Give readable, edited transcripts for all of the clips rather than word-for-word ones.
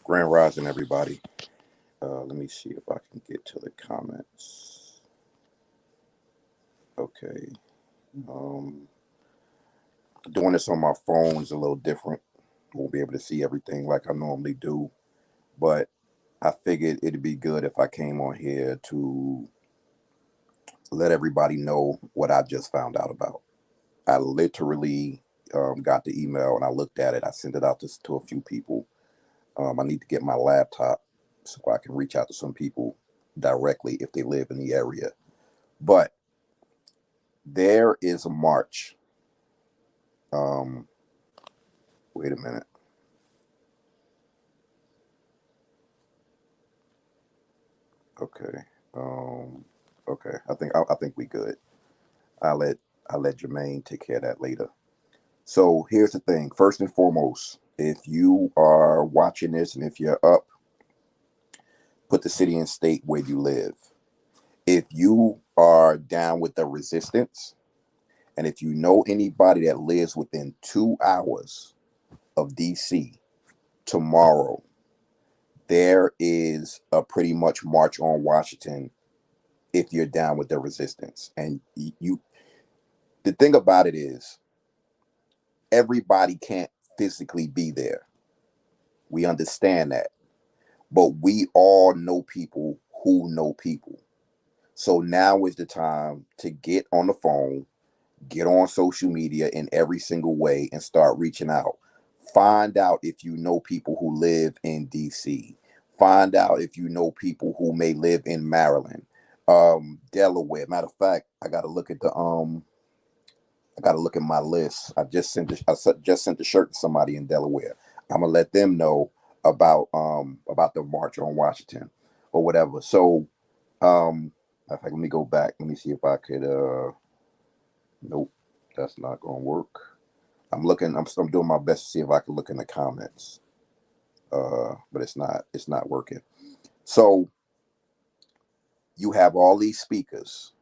Grand Rising, everybody. Let me see if I can get to the comments. Okay. Um, Doing this on my phone is a little different. Won't be able to see everything like I normally do, but I figured it'd be good if I came on here to let everybody know what I just found out about. I literally got the email and I looked at it. I sent it out to a few people. I need to get my laptop so I can reach out to some people directly if they live in the area. But there is a march. Um, Wait a minute. Okay. Um, okay. I think we good. I let I let Jermaine take care of that later. So here's the thing. First and foremost, if you are watching this and if you're up, put the city and state where you live. If you are down with the resistance, and if you know anybody that lives within 2 hours of DC, tomorrow there is a pretty much march on Washington if you're down with the resistance. And the thing about it is everybody can't physically be there. We understand that. But we all know people who know people. So now is the time to get on the phone, get on social media in every single way and start reaching out. Find out if you know people who live in DC. Find out if you know people who may live in Maryland, Delaware. Matter of fact, I got to look at my list. Just sent a shirt to somebody in Delaware. I'm gonna let them know about the march on Washington or whatever. So, in fact, let me go back. Let me see if I could. Nope, that's not gonna work. I'm looking. I'm doing my best to see if I can look in the comments. But it's not. It's not working. So you have all these speakers.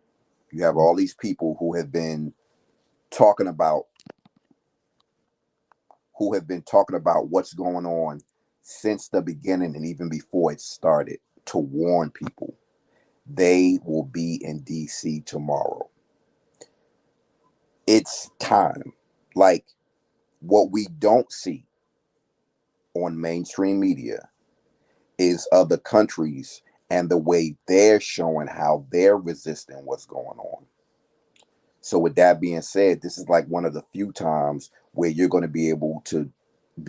You have all these people talking about who have been talking about what's going on since the beginning and even before it started to warn people. They will be in DC tomorrow. It's time. Like what we don't see on mainstream media is other countries and the way they're showing how they're resisting what's going on. So, with that being said, this is like one of the few times where you're going to be able to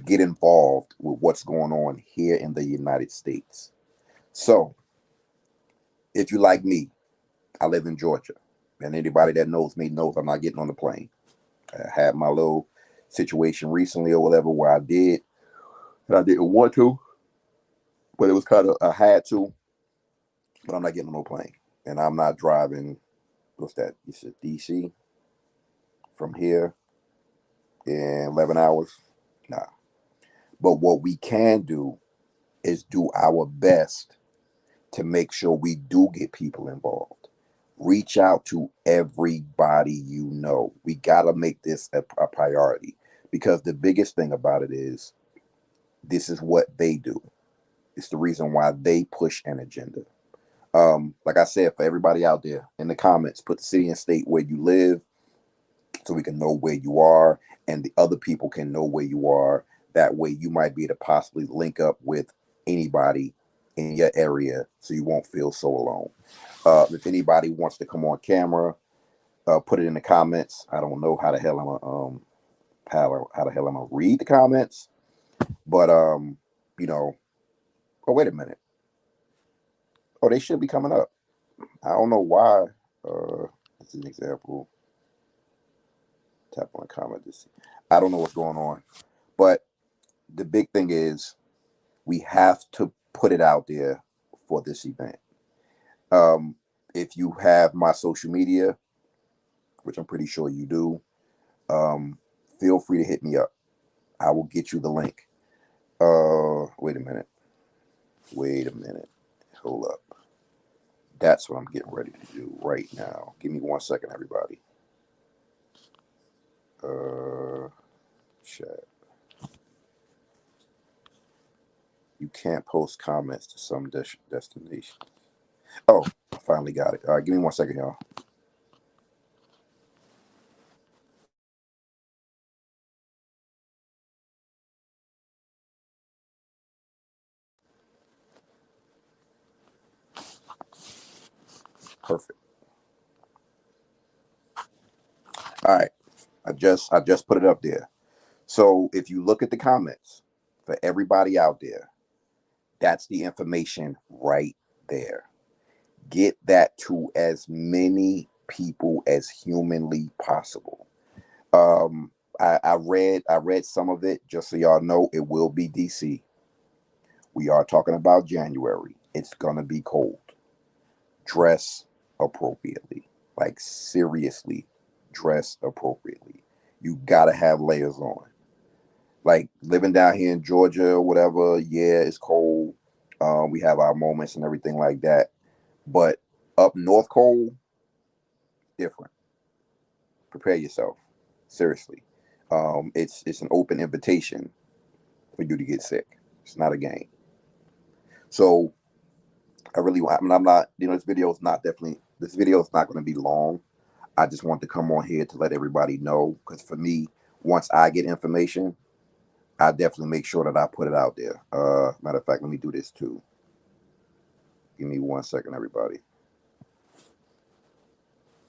get involved with what's going on here in the United States. So, if you like me, I live in Georgia, and anybody that knows me knows I'm not getting on the plane. I had my little situation recently or whatever where I did, and I didn't want to, but it was kind of I had to, but I'm not getting on no plane, and I'm not driving. What's that? You said DC from here in 11 hours? Nah. But what we can do is do our best to make sure we do get people involved. Reach out to everybody you know. We got to make this a priority because the biggest thing about it is this is what they do. It's the reason why they push an agenda. Like I said, for everybody out there in the comments, put the city and state where you live so we can know where you are and the other people can know where you are. That way you might be able to possibly link up with anybody in your area so you won't feel so alone. If anybody wants to come on camera, put it in the comments. I don't know how the hell I'm gonna how the hell I'm gonna read the comments, but you know. Oh, wait a minute. Oh, they should be coming up. I don't know why. This is an example. Tap on a comment to see. I don't know what's going on, but the big thing is we have to put it out there for this event. Um, if you have my social media, which I'm pretty sure you do, um, feel free to hit me up. I will get you the link. Wait a minute. Wait a minute. Hold up. That's what I'm getting ready to do right now. Give me 1 second, everybody. Uh, Chat. You can't post comments to some destination. Oh, I finally got it. All right, give me 1 second, y'all. Perfect. All right. I just put it up there. So if you look at the comments for everybody out there, that's the information right there. Get that to as many people as humanly possible. Um, I read some of it, just so y'all know it will be DC. We are talking about January. It's gonna be cold. Dress appropriately. Like seriously, dress appropriately. You gotta have layers on. Like living down here in Georgia or whatever, yeah, it's cold. We have our moments and everything like that. But up north cold, different. Prepare yourself. Seriously. It's an open invitation for you to get sick. It's not a game. So I'm not, this video is not going to be long. I just want to come on here to let everybody know, because for me, once I get information, I definitely make sure that I put it out there. Matter of fact, let me do this too. Give me 1 second, everybody.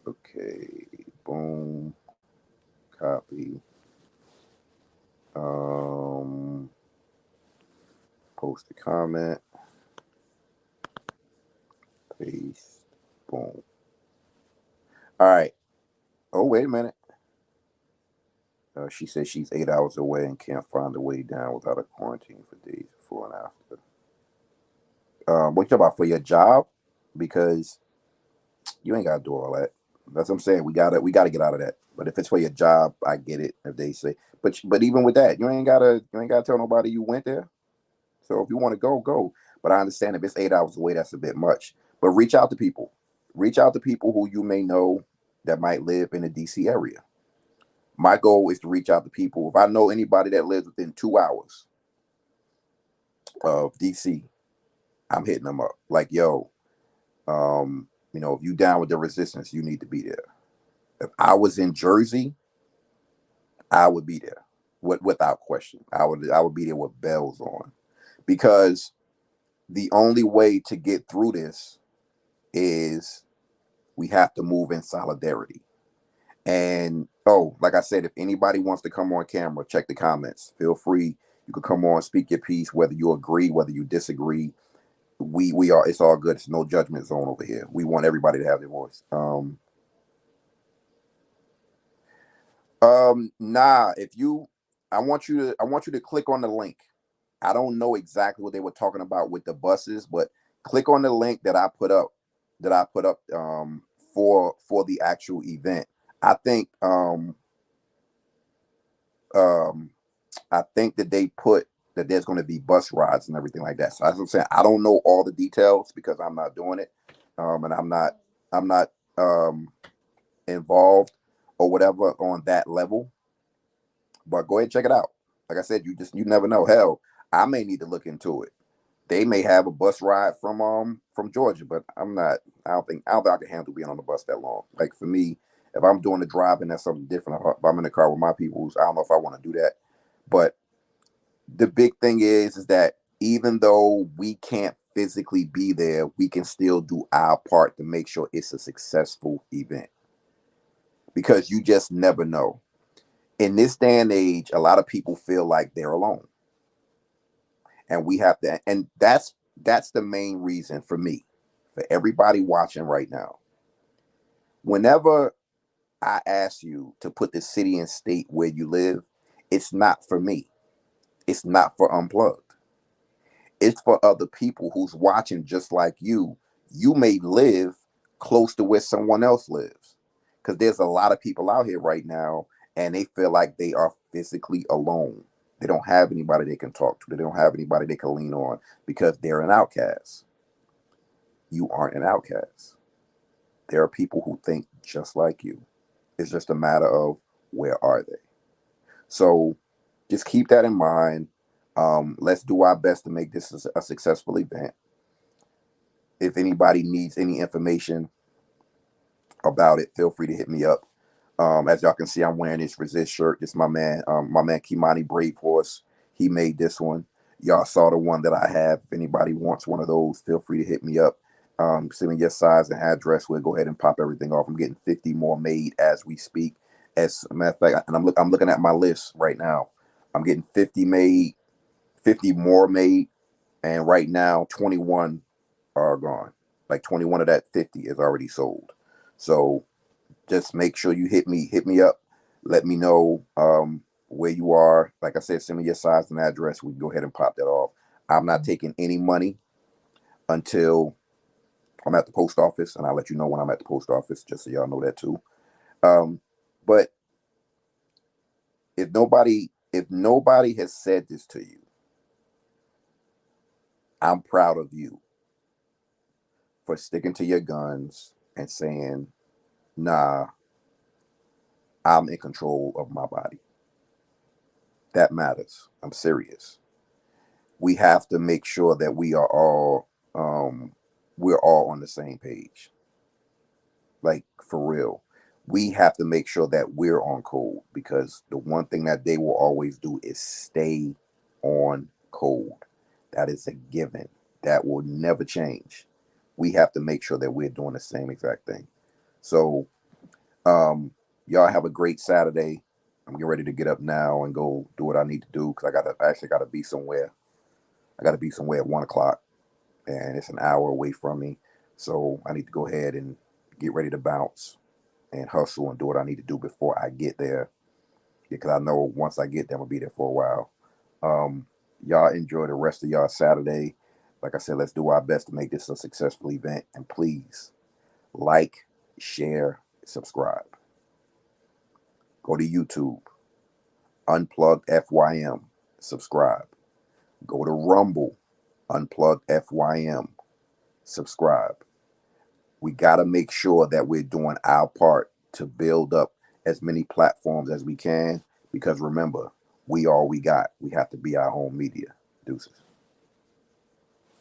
Okay, boom, copy. Um, Post a comment, paste, boom. All right. Oh, wait a minute. She says she's 8 hours away and can't find a way down without a quarantine for days before and after. What you talking about for your job? Because you ain't gotta do all that. That's what I'm saying. We gotta get out of that. But if it's for your job, I get it. If they say, but even with that, you ain't gotta tell nobody you went there. So if you want to go, go. But I understand if it's 8 hours away, that's a bit much. But reach out to people. Reach out to people who you may know that might live in the DC area. My goal is to reach out to people. If I know anybody that lives within 2 hours of DC, I'm hitting them up. Like, yo, if you down with the resistance, you need to be there. If I was in Jersey, I would be there, without question. I would be there with bells on, because the only way to get through this is we have to move in solidarity. And oh, like I said, if anybody wants to come on camera, check the comments. Feel free. You can come on, speak your piece, whether you agree, whether you disagree. We are. It's all good. It's no judgment zone over here. We want everybody to have their voice. Nah. If you, I want you to click on the link. I don't know exactly what they were talking about with the buses, but click on the link that I put up. For the actual event. I think um I think that they put that there's going to be bus rides and everything like that. So as I'm saying, I don't know all the details because I'm not doing it, and I'm not um, involved or whatever on that level. But go ahead and check it out. Like I said, you never know. Hell, I may need to look into it. They may have a bus ride from Georgia, but I'm not. I don't think I can handle being on the bus that long. Like for me, if I'm doing the driving, that's something different. If I'm in the car with my people, I don't know if I want to do that. But the big thing is that even though we can't physically be there, we can still do our part to make sure it's a successful event, because you just never know. In this day and age, a lot of people feel like they're alone, and we have to. And that's the main reason for me, for everybody watching right now. Whenever I ask you to put the city and state where you live, it's not for me. It's not for Unplugged. It's for other people who's watching just like you. You may live close to where someone else lives, because there's a lot of people out here right now and they feel like they are physically alone. They don't have anybody they can talk to. They don't have anybody they can lean on because they're an outcast. You aren't an outcast. There are people who think just like you. It's just a matter of where are they. So just keep that in mind. Let's do our best to make this a successful event. If anybody needs any information about it, feel free to hit me up. As y'all can see, I'm wearing this Resist shirt. This my man Kimani Brave Horse. He made this one. Y'all saw the one that I have. If anybody wants one of those, feel free to hit me up. Send me your size and address. We'll go ahead and pop everything off. I'm getting 50 more made as we speak. As a matter of fact, and I'm looking at my list right now. I'm getting 50 made, 50 more made, and right now 21 are gone. Like 21 of that 50 is already sold. So just make sure you hit me up. Let me know where you are. Like I said, send me your size and address. We can go ahead and pop that off. I'm not taking any money until I'm at the post office, and I'll let you know when I'm at the post office, just so y'all know that too. But if nobody has said this to you, I'm proud of you for sticking to your guns and saying, nah, I'm in control of my body. That matters. I'm serious. We have to make sure that um we're all on the same page. Like for real. We have to make sure that we're on code, because the one thing that they will always do is stay on code. That is a given. That will never change. We have to make sure that we're doing the same exact thing. So um y'all have a great Saturday. I'm getting ready to get up now and go do what I need to do, because I actually gotta be somewhere. I gotta be somewhere at 1 o'clock, and it's an hour away from me. So I need to go ahead and get ready to bounce and hustle and do what I need to do before I get there, because I know once I get there, I'm gonna be there for a while. Y'all enjoy the rest of y'all Saturday. Like I said, let's do our best to make this a successful event. And please like, share, subscribe. Go to YouTube, Unplugged FYM, subscribe. Go to Rumble, Unplugged FYM, subscribe. We got to make sure that we're doing our part to build up as many platforms as we can, because remember, we all we got. We have to be our own media. Deuces.